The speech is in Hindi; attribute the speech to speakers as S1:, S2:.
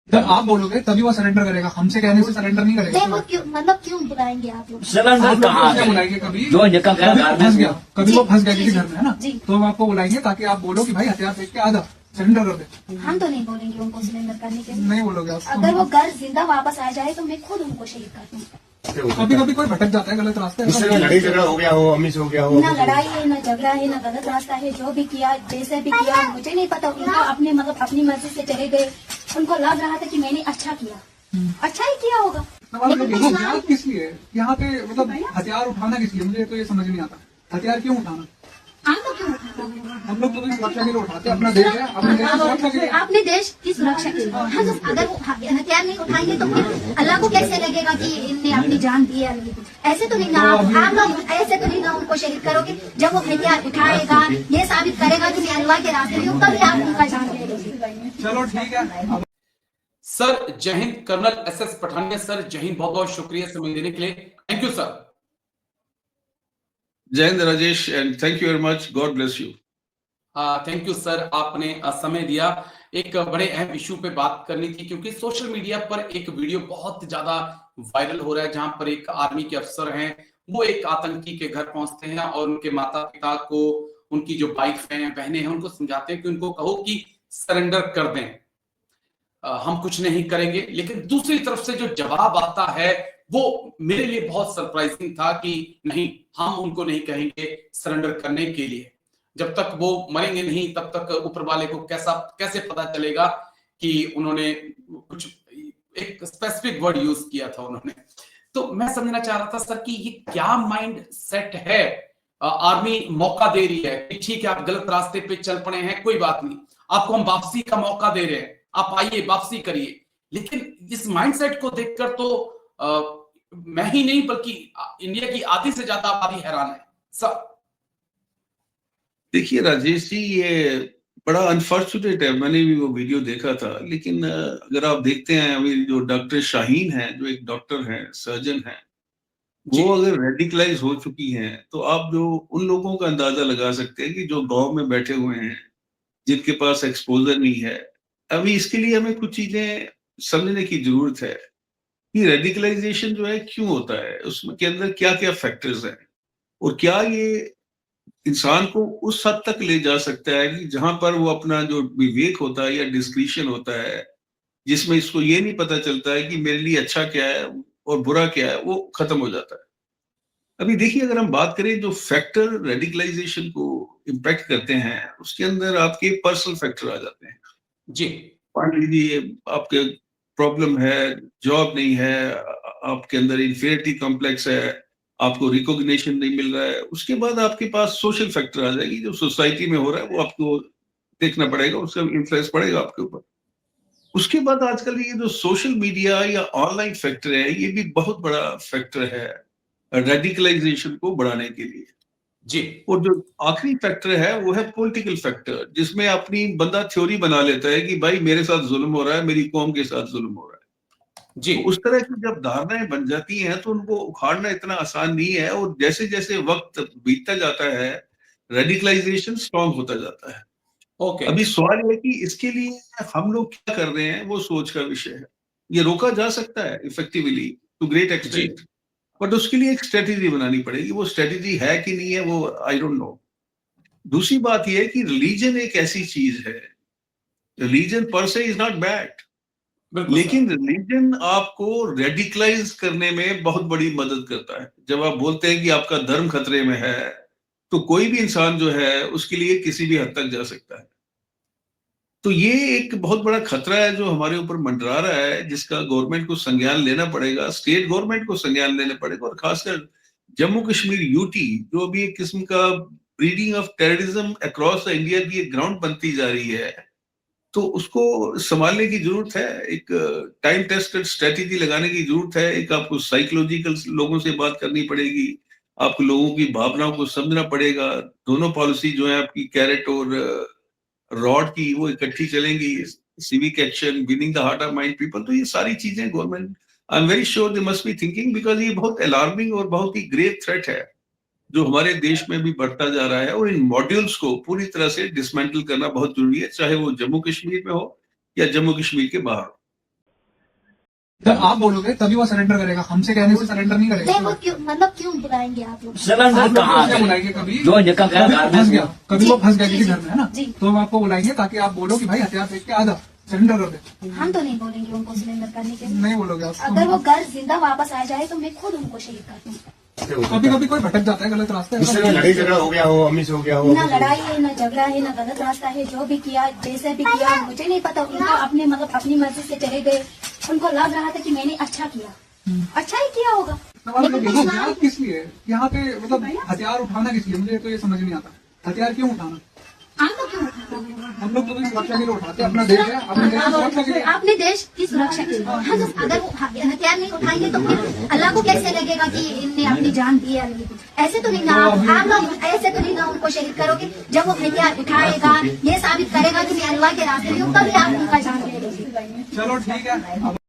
S1: जब आप बोलोगे तभी वो सरेंडर करेगा, हमसे कहने से सरेंडर नहीं करेगा।
S2: नहीं वो क्यों मतलब क्यों बुलाएंगे आप लोग?
S3: सिलेंडर
S1: आप लोग
S3: कहाँ
S1: उससे
S3: है?
S1: बुलाएंगे कभी
S3: जो निकल गया घर
S1: फंस
S3: में
S1: गया, कभी वो फंस गया
S2: जी,
S1: किसी
S2: जी,
S1: घर में, है ना,
S2: जी।
S1: तो हम आपको बुलाएंगे ताकि आप बोलो कि भाई हथियार फेंक के आ जा, सरेंडर कर दे।
S2: हम तो नहीं बोलेंगे उनको सिलेंडर करने के लिए।
S1: नहीं बोलोगे आप।
S2: अगर वो घर जिंदा वापस आ जाए तो मैं खुद उनको शहीद कर दूँ।
S1: कभी कभी कोई भटक जाता है गलत रास्ते,
S4: उससे कोई लड़ाई झगड़ा हो गया हो, अम्मी से हो गया हो,
S2: ना लड़ाई है, ना झगड़ा है, ना गलत रास्ता है। जो भी किया, जैसे भी किया, मुझे नहीं पता। उनको अपने मतलब अपनी मर्जी से चले गए। उनको लग रहा था कि मैंने अच्छा किया, अच्छा ही किया होगा।
S1: सवाल ये
S2: लेकिन
S1: है,
S2: इस्लाम-
S1: हथियार किस लिए यहाँ पे, मतलब हथियार उठाना किस लिए, मुझे तो ये समझ नहीं आता। हथियार क्यों उठाना?
S2: हम तो क्यों उठाते हैं?
S1: हम लोग तो भी सुरक्षा के लिए उठाते हैं, अपना देश है, अपने देश की सुरक्षा के लिए।
S2: अपने देश की सुरक्षा के लिए। हाँ, तो अगर वो हथियार नहीं उठाएंगे तो फिर अल्लाह को कैसे लगेगा कि इनने अपनी जान दी है? ऐसे तो नहीं ना, आप लोग ऐसे तो नहीं ना उनको शहीद करोगे। जब वो हथियार उठाएगा, ये साबित करेगा कि मैं अल्लाह के रास्ते में हूँ, तभी आप उनका जान ले लोगे।
S1: चलो ठीक है।
S5: सर जय हिंद। कर्नल एसएस पठानिया सर, जय हिंद, बहुत बहुत शुक्रिया समय देने के लिए। Thank you sir.
S6: जय हिंद Rajesh, and thank you very much, God bless you.
S5: Thank you sir, आपने समय दिया। एक बड़े अहम इशू पे बात करनी थी, क्योंकि सोशल मीडिया पर एक वीडियो बहुत ज्यादा वायरल हो रहा है, जहां पर एक आर्मी के अफसर हैं, वो एक आतंकी के घर पहुंचते हैं और उनके माता पिता को, उनकी जो वाइफ हैं, बहनें हैं, उनको समझाते हैं कि उनको कहो कि सरेंडर कर दें, हम कुछ नहीं करेंगे। लेकिन दूसरी तरफ से जो जवाब आता है वो मेरे लिए बहुत सरप्राइजिंग था कि नहीं, हम उनको नहीं कहेंगे सरेंडर करने के लिए। जब तक वो मरेंगे नहीं तब तक ऊपर वाले को कैसे पता चलेगा कि उन्होंने कुछ एक स्पेसिफिक वर्ड यूज किया था उन्होंने। तो मैं समझना चाह रहा था सर कि ये क्या माइंड सेट है। आर्मी मौका दे रही है कि ठीक है आप गलत रास्ते पे चल पड़े हैं, कोई बात नहीं, आपको हम वापसी का मौका दे रहे हैं, आप आइए वापसी करिए। लेकिन इस माइंडसेट को देखकर तो मैं ही नहीं बल्कि इंडिया की आधी से ज्यादा आबादी हैरान है सर।
S6: देखिए राजेश जी, ये बड़ा अनफॉर्चुनेट है, मैंने भी वो वीडियो देखा था। लेकिन अगर आप देखते हैं, अभी जो डॉक्टर शाहीन है, जो एक डॉक्टर हैं, सर्जन हैं, वो अगर रेडिकलाइज हो चुकी हैं, तो आप जो उन लोगों का अंदाजा लगा सकते हैं कि जो गांव में बैठे हुए हैं, जिनके पास एक्सपोजर नहीं है। अभी इसके लिए हमें कुछ चीजें समझने की जरूरत है कि रेडिकलाइजेशन जो है क्यों होता है, उसमें के अंदर क्या क्या फैक्टर्स हैं, और क्या ये इंसान को उस हद तक ले जा सकता है कि जहां पर वो अपना जो विवेक होता है या डिस्क्रिशन होता है, जिसमें इसको ये नहीं पता चलता है कि मेरे लिए अच्छा क्या है और बुरा क्या है, वो खत्म हो जाता है। अभी देखिए, अगर हम बात करें जो फैक्टर रेडिकलाइजेशन को इम्पैक्ट करते हैं, उसके अंदर आपके पर्सनल फैक्टर आ जाते हैं।
S5: जी,
S6: मान लीजिए आपके प्रॉब्लम है, जॉब नहीं है, आपके अंदर इंफीरियरिटी कॉम्प्लेक्स है, आपको रिकॉग्निशन नहीं मिल रहा है। उसके बाद आपके पास सोशल फैक्टर आ जाएगी, जो सोसाइटी में हो रहा है वो आपको देखना पड़ेगा, उसका इन्फ्लुएंस पड़ेगा आपके ऊपर। उसके बाद आजकल ये जो सोशल मीडिया या ऑनलाइन फैक्टर है, ये भी बहुत बड़ा फैक्टर है रेडिकलाइजेशन को बढ़ाने के लिए।
S5: जी,
S6: और जो आखिरी फैक्टर है वो है पॉलिटिकल फैक्टर, जिसमें अपनी बंदा थ्योरी बना लेता है कि भाई मेरे साथ जुल्म हो रहा है, मेरी कौम के साथ जुल्म हो रहा है।
S5: जी,
S6: तो उस तरह की जब धारणाएं बन जाती हैं तो उनको उखाड़ना इतना आसान नहीं है, और जैसे जैसे वक्त बीतता जाता है, रेडिकलाइजेशन स्ट्रांग होता जाता है।
S5: ओके,
S6: अभी सवाल ये है कि इसके लिए हम लोग क्या कर रहे हैं, वो सोच का विषय है। ये रोका जा सकता है इफेक्टिवली टू ग्रेट
S5: जी,
S6: एक्सटेंट, बट उसके लिए एक स्ट्रेटेजी बनानी पड़ेगी। वो स्ट्रेटेजी है कि नहीं है, वो आई डोंट नो। दूसरी बात यह है कि रिलीजन एक ऐसी चीज है, रिलीजन पर से इज नॉट बैड,
S5: बिल्कुल
S6: लेकिन
S5: सर।
S6: रिलीजन आपको रेडिकलाइज करने में बहुत बड़ी मदद करता है। जब आप बोलते हैं कि आपका धर्म खतरे में है, तो कोई भी इंसान जो है उसके लिए किसी भी हद तक जा सकता है। तो ये एक बहुत बड़ा खतरा है जो हमारे ऊपर मंडरा रहा है, जिसका गवर्नमेंट को संज्ञान लेना पड़ेगा, स्टेट गवर्नमेंट को संज्ञान लेना पड़ेगा, और खासकर जम्मू कश्मीर यूटी, जो अभी एक किस्म का breeding of terrorism across the India की एक ग्राउंड बनती जा रही है, तो उसको संभालने की जरूरत है। एक टाइम टेस्टेड स्ट्रेटेजी लगाने की जरूरत है। एक आपको साइकोलॉजिकल लोगों से बात करनी पड़ेगी, आपको लोगों की भावनाओं को समझना पड़ेगा। दोनों पॉलिसी जो है आपकी, कैरेट और रॉड की, वो इकट्ठी चलेंगी। Civic action, winning the heart of mind people, तो ये सारी चीजें government, I am very sure they must be thinking, because ये बहुत अलार्मिंग और बहुत ही ग्रेव थ्रेट है जो हमारे देश में भी बढ़ता जा रहा है। और इन मॉड्यूल्स को पूरी तरह से डिसमेंटल करना बहुत जरूरी है, चाहे वो जम्मू कश्मीर में हो या जम्मू कश्मीर के बाहर हो।
S1: जब आप बोलोगे तभी वो सरेंडर करेगा, हमसे कहने से सरेंडर नहीं
S2: नहीं
S1: करेगा।
S2: वो क्यों मतलब क्यों बुलाएंगे आप लोग?
S3: सिलेंडर
S1: आप
S3: कहाँ
S1: लोग क्या
S3: है?
S1: बुलाएंगे कभी
S3: जो निकल गया घर
S1: फंस
S3: में
S1: गया, कभी वो फंस गया
S2: जी,
S1: किसी
S2: जी,
S1: घर में, है ना,
S2: जी।
S1: तो हम आपको बुलाएंगे ताकि आप बोलो कि भाई हथियार फेंक के आ जा, सरेंडर कर दे।
S2: हम तो नहीं बोलेंगे उनको सिलेंडर करने के लिए।
S1: नहीं बोलोगे आप।
S2: अगर वो घर जिंदा वापस आ जाए तो मैं खुद उनको शहीद कर दूँ।
S1: कभी कभी कोई भटक जाता है गलत रास्ते
S4: उससे भी लड़ाई झगड़ा हो गया हो, अम्मी से हो गया हो।
S2: ना लड़ाई है, ना झगड़ा है, ना गलत रास्ता है। जो भी किया, जैसे भी किया, मुझे नहीं पता। उनका अपने मतलब अपनी मर्जी से चले गए। उनको लग रहा था कि मैंने अच्छा किया, अच्छा ही किया होगा।
S1: सवाल
S2: लेकिन
S1: ये है,
S2: इस्लाम
S1: यहाँ किस लिए यहाँ पे मतलब हथियार उठाना किस लिए, मुझे तो ये समझ नहीं आता। हथियार क्यों उठाना?
S2: हम तो क्यों उठाते हैं?
S1: हम लोग तो भी सुरक्षा के लिए उठाते हैं, अपना देश है, अपने देश की सुरक्षा के लिए।
S2: अपने देश की सुरक्षा के लिए। हम अगर वो हथियार नहीं उठाएंगे तो फिर अल्लाह को कैसे लगेगा कि इनने अपनी जान दी है अल्लाह को? ऐसे तो नहीं ना आप लोग ऐसे तो नहीं ना उनको शहीद करोगे। जब वो हथियार उठाएगा, ये साबित करेगा कि मैं अल्लाह के रास्ते में हूँ, तभी आप उनका जान ले लोगे।
S1: चलो ठीक है।